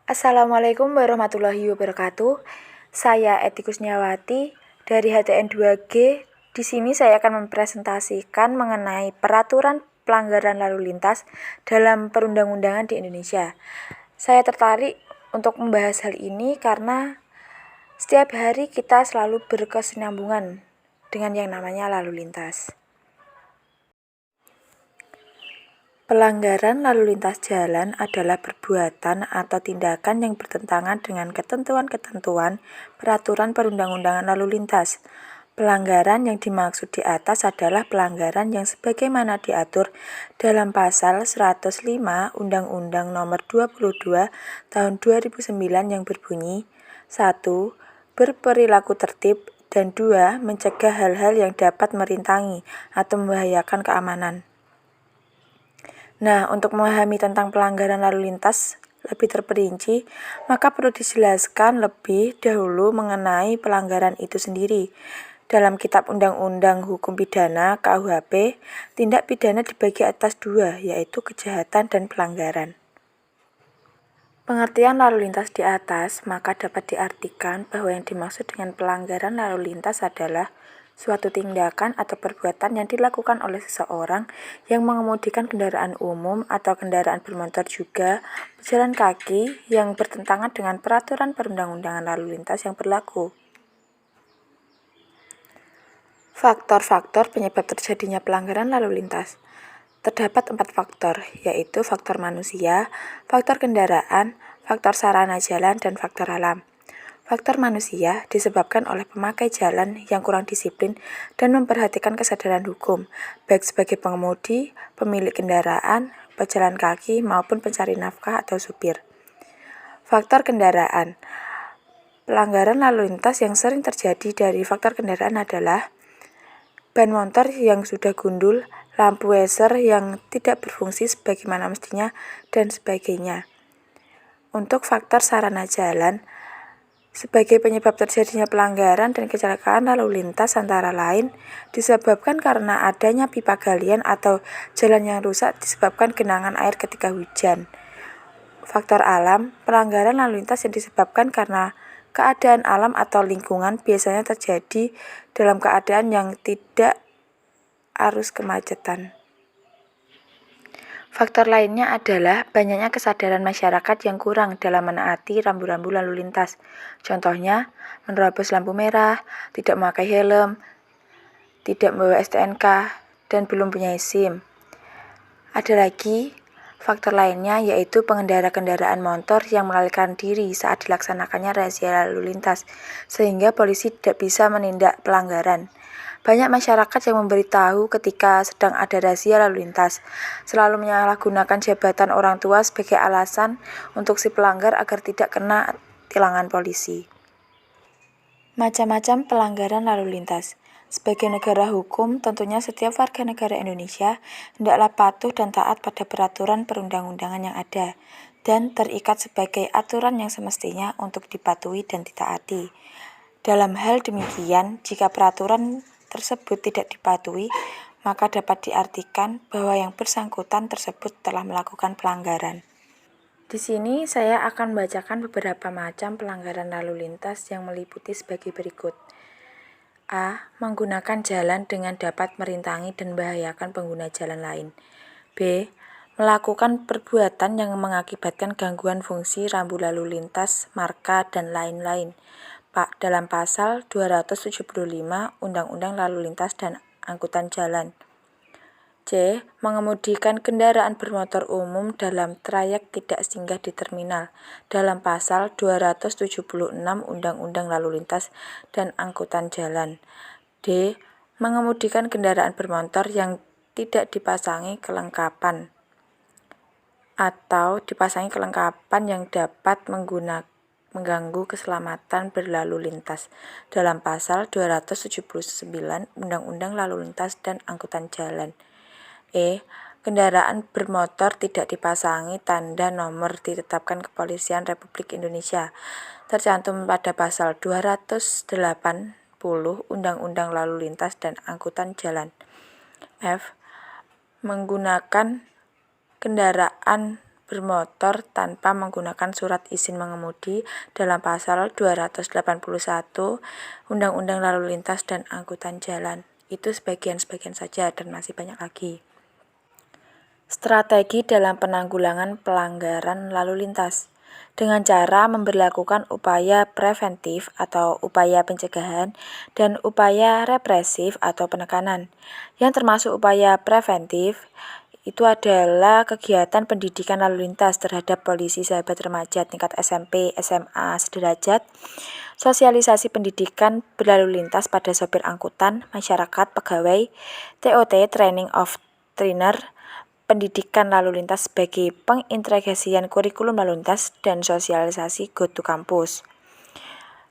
Assalamualaikum warahmatullahi wabarakatuh. Saya Eti Kusniawati dari HTN 2G. Di sini saya akan mempresentasikan mengenai peraturan pelanggaran lalu lintas dalam perundang-undangan di Indonesia. Saya tertarik untuk membahas hal ini karena setiap hari kita selalu berkesinambungan dengan yang namanya lalu lintas. Pelanggaran lalu lintas jalan adalah perbuatan atau tindakan yang bertentangan dengan ketentuan-ketentuan peraturan perundang-undangan lalu lintas. Pelanggaran yang dimaksud di atas adalah pelanggaran yang sebagaimana diatur dalam pasal 105 Undang-Undang Nomor 22 Tahun 2009 yang berbunyi 1. Berperilaku tertib, dan 2. Mencegah hal-hal yang dapat merintangi atau membahayakan keamanan. Nah, untuk memahami tentang pelanggaran lalu lintas lebih terperinci, maka perlu dijelaskan lebih dahulu mengenai pelanggaran itu sendiri. Dalam Kitab Undang-Undang Hukum Pidana (KUHP), tindak pidana dibagi atas dua, yaitu kejahatan dan pelanggaran. Pengertian lalu lintas di atas maka dapat diartikan bahwa yang dimaksud dengan pelanggaran lalu lintas adalah suatu tindakan atau perbuatan yang dilakukan oleh seseorang yang mengemudikan kendaraan umum atau kendaraan bermotor juga berjalan kaki yang bertentangan dengan peraturan perundang-undangan lalu lintas yang berlaku. Faktor-faktor penyebab terjadinya pelanggaran lalu lintas. Terdapat 4 faktor, yaitu faktor manusia, faktor kendaraan, faktor sarana jalan, dan faktor alam. Faktor manusia disebabkan oleh pemakai jalan yang kurang disiplin dan memperhatikan kesadaran hukum, baik sebagai pengemudi, pemilik kendaraan, pejalan kaki, maupun pencari nafkah atau supir. Faktor kendaraan. Pelanggaran lalu lintas yang sering terjadi dari faktor kendaraan adalah ban motor yang sudah gundul, lampu wiper yang tidak berfungsi sebagaimana mestinya, dan sebagainya. Untuk faktor sarana jalan, sebagai penyebab terjadinya pelanggaran dan kecelakaan lalu lintas antara lain disebabkan karena adanya pipa galian atau jalan yang rusak disebabkan genangan air ketika hujan. Faktor alam, pelanggaran lalu lintas yang disebabkan karena keadaan alam atau lingkungan biasanya terjadi dalam keadaan yang tidak arus kemacetan. Faktor lainnya adalah banyaknya kesadaran masyarakat yang kurang dalam menaati rambu-rambu lalu lintas. Contohnya, menerobos lampu merah, tidak memakai helm, tidak membawa STNK, dan belum punya SIM. Ada lagi faktor lainnya yaitu pengendara kendaraan motor yang melarikan diri saat dilaksanakannya razia lalu lintas, sehingga polisi tidak bisa menindak pelanggaran. Banyak masyarakat yang memberitahu ketika sedang ada razia lalu lintas, selalu menyalahgunakan jabatan orang tua sebagai alasan untuk si pelanggar agar tidak kena tilangan polisi. Macam-macam pelanggaran lalu lintas. Sebagai negara hukum, tentunya setiap warga negara Indonesia hendaklah patuh dan taat pada peraturan perundang-undangan yang ada, dan terikat sebagai aturan yang semestinya untuk dipatuhi dan ditaati. Dalam hal demikian, jika peraturan tersebut tidak dipatuhi, maka dapat diartikan bahwa yang bersangkutan tersebut telah melakukan pelanggaran. Di sini saya akan membacakan beberapa macam pelanggaran lalu lintas yang meliputi sebagai berikut. A. Menggunakan jalan dengan dapat merintangi dan membahayakan pengguna jalan lain. B. Melakukan perbuatan yang mengakibatkan gangguan fungsi rambu lalu lintas, marka, dan lain-lain. Dalam pasal 275 Undang-Undang Lalu Lintas dan Angkutan Jalan. C. Mengemudikan kendaraan bermotor umum dalam trayek tidak singgah di terminal dalam pasal 276 Undang-Undang Lalu Lintas dan Angkutan Jalan. D. Mengemudikan kendaraan bermotor yang tidak dipasangi kelengkapan atau dipasangi kelengkapan yang dapat mengganggu keselamatan berlalu lintas dalam pasal 279 Undang-Undang Lalu Lintas dan Angkutan Jalan. E. Kendaraan bermotor tidak dipasangi tanda nomor ditetapkan Kepolisian Republik Indonesia tercantum pada pasal 280 Undang-Undang Lalu Lintas dan Angkutan Jalan. F. Menggunakan kendaraan bermotor tanpa menggunakan surat izin mengemudi dalam pasal 281 Undang-Undang Lalu Lintas dan Angkutan Jalan. Itu sebagian-sebagian saja dan masih banyak lagi. Strategi dalam penanggulangan pelanggaran lalu lintas dengan cara memberlakukan upaya preventif atau upaya pencegahan dan upaya represif atau penekanan. Yang termasuk upaya preventif itu adalah kegiatan pendidikan lalu lintas terhadap polisi sahabat remaja tingkat SMP, SMA sederajat, sosialisasi pendidikan berlalu lintas pada sopir angkutan, masyarakat, pegawai, TOT, training of trainer, pendidikan lalu lintas sebagai pengintegrasian kurikulum lalu lintas dan sosialisasi go to kampus.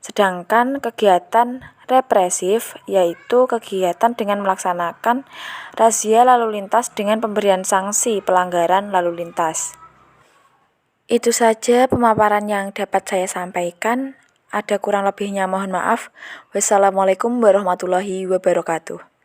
Sedangkan kegiatan represif yaitu kegiatan dengan melaksanakan razia lalu lintas dengan pemberian sanksi pelanggaran lalu lintas. Itu saja pemaparan yang dapat saya sampaikan. Ada kurang lebihnya mohon maaf. Wassalamualaikum warahmatullahi wabarakatuh.